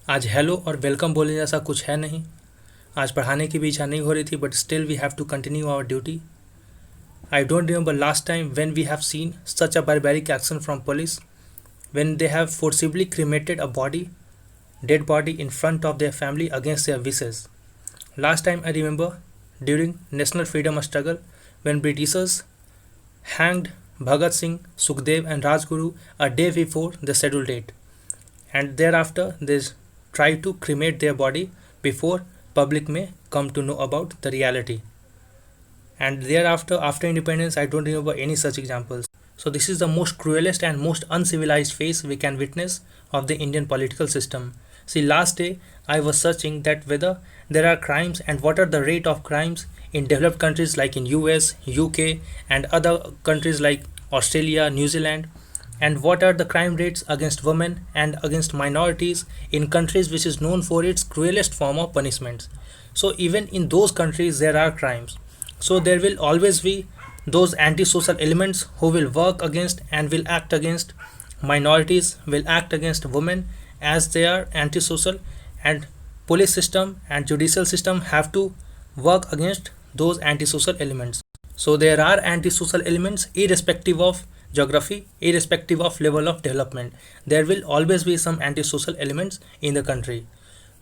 आज हेलो और वेलकम बोलने जैसा कुछ है नहीं। आज पढ़ाने की भी इच्छा नहीं हो रही थी, but still we have to continue our duty. I don't remember last time when we have seen such a barbaric action from police when they have forcibly cremated a dead body in front of their family against their wishes. Last time I remember during national freedom struggle when Britishers hanged Bhagat Singh, Sukhdev and Rajguru a day before the scheduled date, and thereafter they try to cremate their body before public may come to know about the reality. And thereafter, after independence, I don't remember any such examples. So this is the most cruelest and most uncivilized phase we can witness of the Indian political system. See, last day I was searching that whether there are crimes and what are the rate of crimes in developed countries like in US, UK and other countries like Australia, New Zealand, and what are the crime rates against women and against minorities in countries which is known for its cruelest form of punishments. So even in those countries there are crimes. So there will always be those antisocial elements who will work against and will act against minorities, will act against women as they are antisocial, and police system and judicial system have to work against those antisocial elements. So there are antisocial elements irrespective of geography, irrespective of level of development. There will always be some antisocial elements in the country.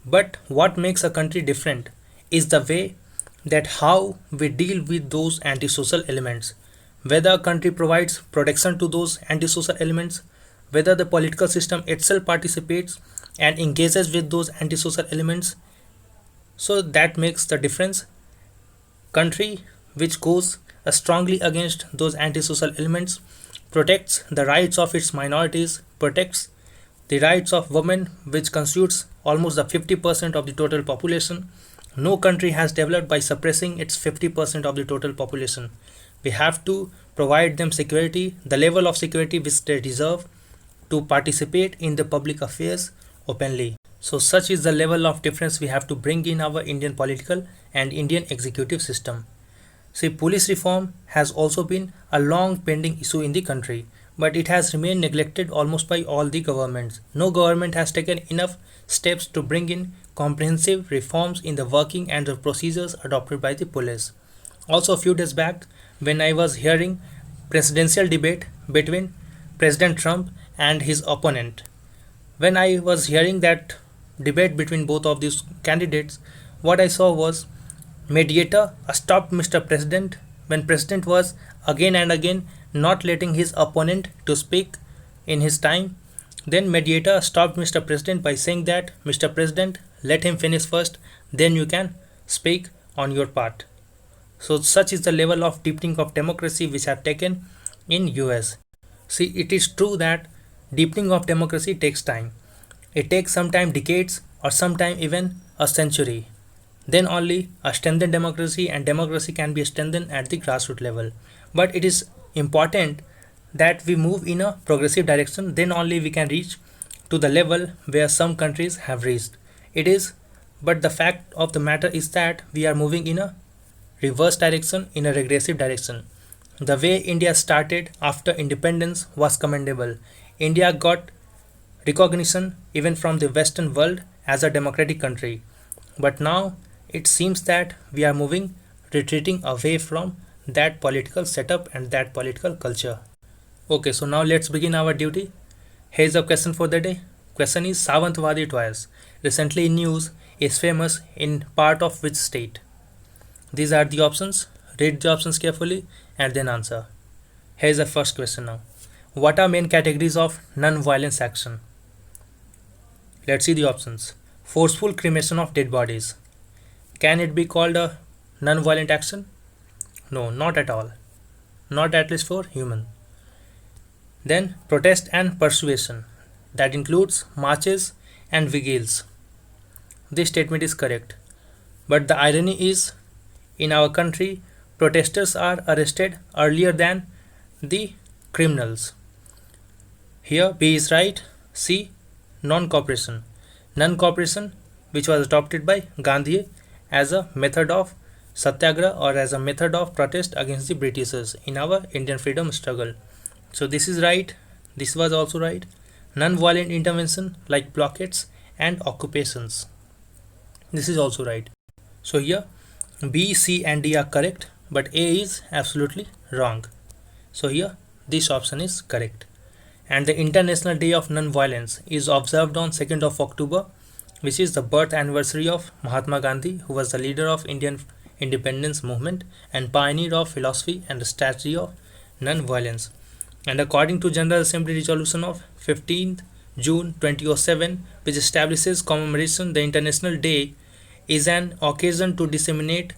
But what makes a country different is the way that how we deal with those antisocial elements. Whether a country provides protection to those antisocial elements, whether the political system itself participates and engages with those antisocial elements. So that makes the difference. Country which goes strongly against those antisocial elements protects the rights of its minorities, protects the rights of women, which constitutes almost the 50% of the total population. No country has developed by suppressing its 50% of the total population. We have to provide them security, the level of security which they deserve to participate in the public affairs openly. So such is the level of difference we have to bring in our Indian political and Indian executive system. See, police reform has also been a long pending issue in the country, but it has remained neglected almost by all the governments. No government has taken enough steps to bring in comprehensive reforms in the working and the procedures adopted by the police. Also, a few days back, when I was hearing presidential debate between President Trump and his opponent, when I was hearing that debate between both of these candidates, what I saw was mediator stopped Mr. President when President was again and again not letting his opponent to speak in his time. Then mediator stopped Mr. President by saying that Mr. President, let him finish first, then you can speak on your part. So such is the level of deepening of democracy which have taken in US. See, it is true that deepening of democracy takes time. It takes sometime decades or sometime even a century. Then only a strengthened democracy and democracy can be strengthened at the grassroots level. But it is important that we move in a progressive direction, then only we can reach to the level where some countries have reached. It is, but the fact of the matter is that we are moving in a reverse direction, in a regressive direction. The way India started after independence was commendable. India got recognition even from the Western world as a democratic country. But now it seems that we are retreating away from that political setup and that political culture. Okay, so now let's begin our duty. Here is a question for the day. Question is Savantwadi Toys, recently in news, is famous in part of which state? These are the options. Read the options carefully and then answer. Here is the first question now. What are main categories of non-violence action? Let's see the options. Forceful cremation of dead bodies. Can it be called a non-violent action? No, not at all. Not at least for human. Then protest and persuasion. That includes marches and vigils. This statement is correct. But the irony is, in our country, protesters are arrested earlier than the criminals. Here B is right. C, non-cooperation. Non-cooperation, which was adopted by Gandhi as a method of satyagraha or as a method of protest against the Britishers in our Indian freedom struggle. So this is right. This was also right. Non-violent intervention like blockades and occupations. This is also right. So here B, C and D are correct, but A is absolutely wrong. So here this option is correct. And the International Day of Non-Violence is observed on 2nd of October, which is the birth anniversary of Mahatma Gandhi, who was the leader of Indian independence movement and pioneer of philosophy and the strategy of non-violence. And according to General Assembly resolution of 15th June 2007, which establishes commemoration, the International Day is an occasion to disseminate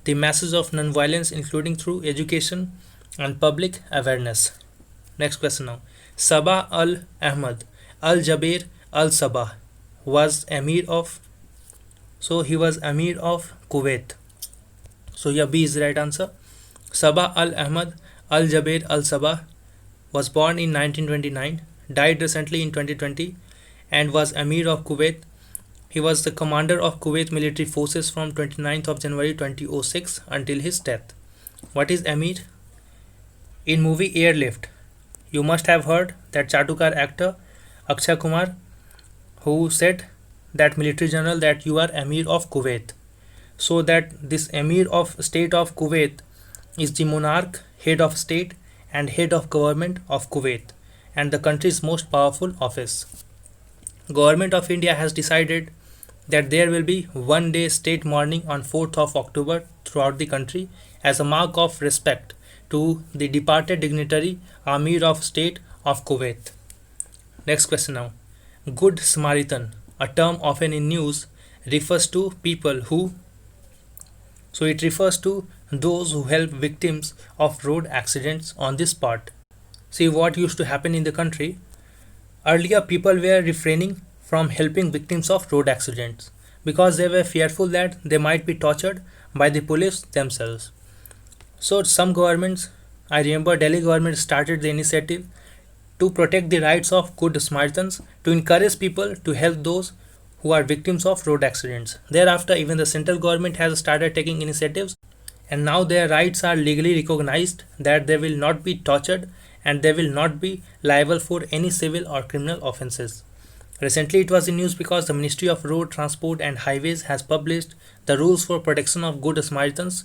the message of non-violence, including through education and public awareness. Next question now. Sabah Al Ahmad Al Jaber Al Sabah was Emir of, so he was Emir of Kuwait. So here B is the right answer. Sabah Al Ahmad Al Jaber Al Sabah was born in 1929, died recently in 2020, and was Emir of Kuwait. He was the commander of Kuwait military forces from 29th of January 2006 until his death. What is Emir? In movie Airlift, you must have heard that Chatukar actor Akshay Kumar, who said that military general that you are Emir of Kuwait. So that this Emir of State of Kuwait is the monarch, head of state and head of government of Kuwait, and the country's most powerful office. Government of India has decided that there will be one day state mourning on 4th of October throughout the country as a mark of respect to the departed dignitary Amir of State of Kuwait. Next question now. Good Samaritan, a term often in news, refers to people who, so it refers to those who help victims of road accidents on the spot. See what used to happen in the country. Earlier people were refraining from helping victims of road accidents because they were fearful that they might be tortured by the police themselves. So some governments, I remember Delhi government started the initiative to protect the rights of good Samaritans, to encourage people to help those who are victims of road accidents. Thereafter, even the central government has started taking initiatives, and now their rights are legally recognized that they will not be tortured and they will not be liable for any civil or criminal offences. Recently, it was in news because the Ministry of Road Transport and Highways has published the rules for protection of good Samaritans,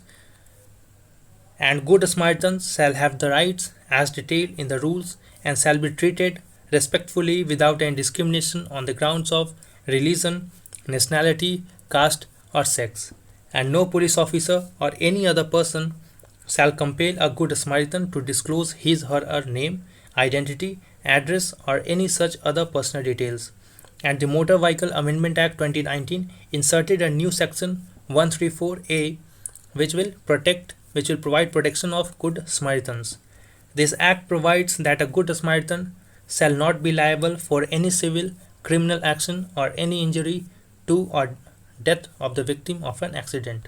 and good Samaritans shall have the rights as detailed in the rules and shall be treated respectfully without any discrimination on the grounds of religion, nationality, caste, or sex. And no police officer or any other person shall compel a good Samaritan to disclose his or her name, identity, address, or any such other personal details. And the Motor Vehicle Amendment Act 2019 inserted a new section 134A which will provide protection of good Samaritans. This act provides that a good Samaritan shall not be liable for any civil, criminal action or any injury to or death of the victim of an accident.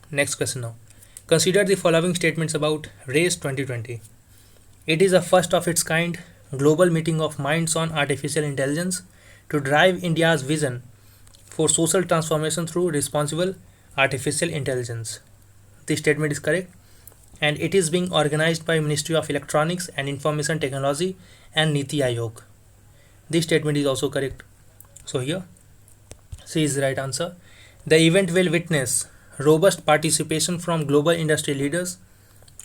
Next question now. Consider the following statements about RACE 2020. It is a first of its kind global meeting of minds on artificial intelligence to drive India's vision for social transformation through responsible artificial intelligence. This statement is correct, and it is being organized by Ministry of Electronics and Information Technology and Niti Aayog. This statement is also correct. So here C is the right answer. The event will witness robust participation from global industry leaders,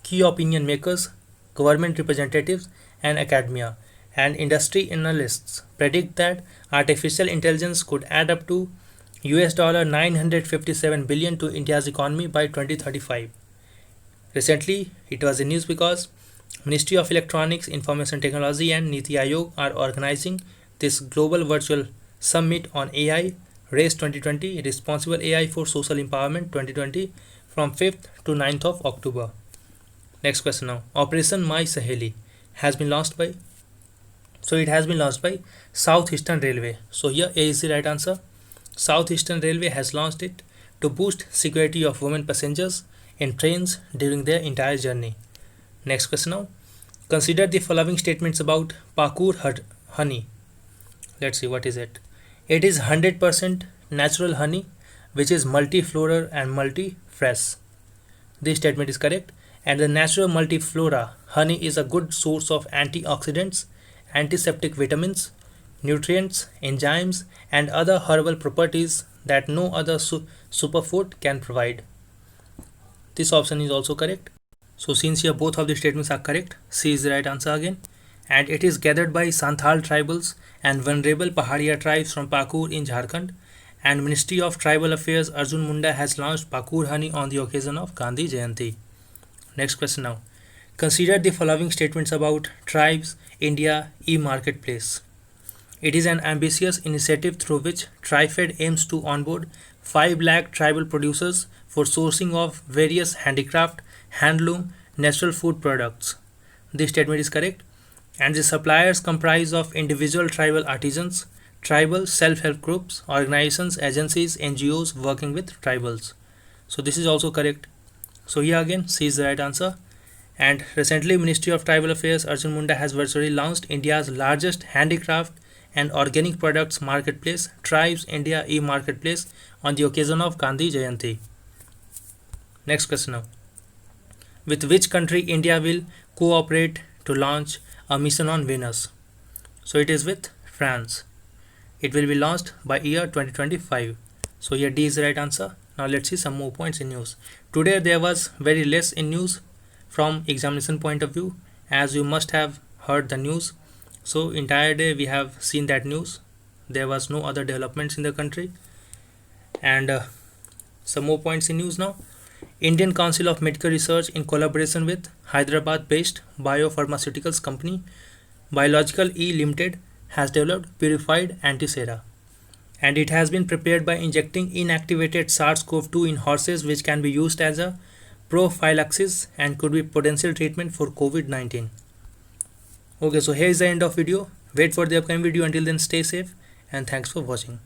key opinion makers, government representatives, and academia. And industry analysts predict that artificial intelligence could add up to $957 billion to India's economy by 2035. Recently, it was in news because Ministry of Electronics, Information Technology, and Niti Aayog are organizing this global virtual summit on AI, RACE 2020, Responsible AI for Social Empowerment 2020, from 5th to 9th of October. Next question now. Operation My Saheli has been launched by, it has been launched by South Eastern Railway. So here A is the right answer. South Eastern Railway has launched it to boost security of women passengers in trains during their entire journey. Next question now. Consider the following statements about Pakur honey. Let's see what is it. It is 100% natural honey which is multiflora and multi-fresh. This statement is correct, and the natural multiflora honey is a good source of antioxidants, antiseptic vitamins, nutrients, enzymes, and other herbal properties that no other superfood can provide. This option is also correct. So since here both of the statements are correct, C is the right answer again. And it is gathered by Santhal tribals and vulnerable Pahadia tribes from Pakur in Jharkhand. And Ministry of Tribal Affairs Arjun Munda has launched Pakur honey on the occasion of Gandhi Jayanti. Next question now. Consider the following statements about Tribes India e-marketplace. It is an ambitious initiative through which TriFed aims to onboard 5 lakh tribal producers for sourcing of various handicraft, handloom, natural food products. This statement is correct. And the suppliers comprise of individual tribal artisans, tribal self-help groups, organizations, agencies, NGOs working with tribals. So this is also correct. So here again C is the right answer. And recently Ministry of Tribal Affairs Arjun Munda has virtually launched India's largest handicraft and organic products marketplace, Tribes India e-marketplace, on the occasion of Gandhi Jayanti. Next question now. With which country India will cooperate to launch a mission on Venus? So it is with France. It will be launched by year 2025. So here D is the right answer. Now let's see some more points in news. Today there was very less in news from examination point of view, as you must have heard the news. So entire day we have seen that news. There was no other developments in the country. And some more points in news now. Indian Council of Medical Research, in collaboration with Hyderabad-based biopharmaceuticals company Biological E Limited, has developed purified antisera, and it has been prepared by injecting inactivated SARS-CoV-2 in horses, which can be used as a prophylaxis and could be potential treatment for COVID-19. Okay, so here is the end of video. Wait for the upcoming video. Until then, stay safe and thanks for watching.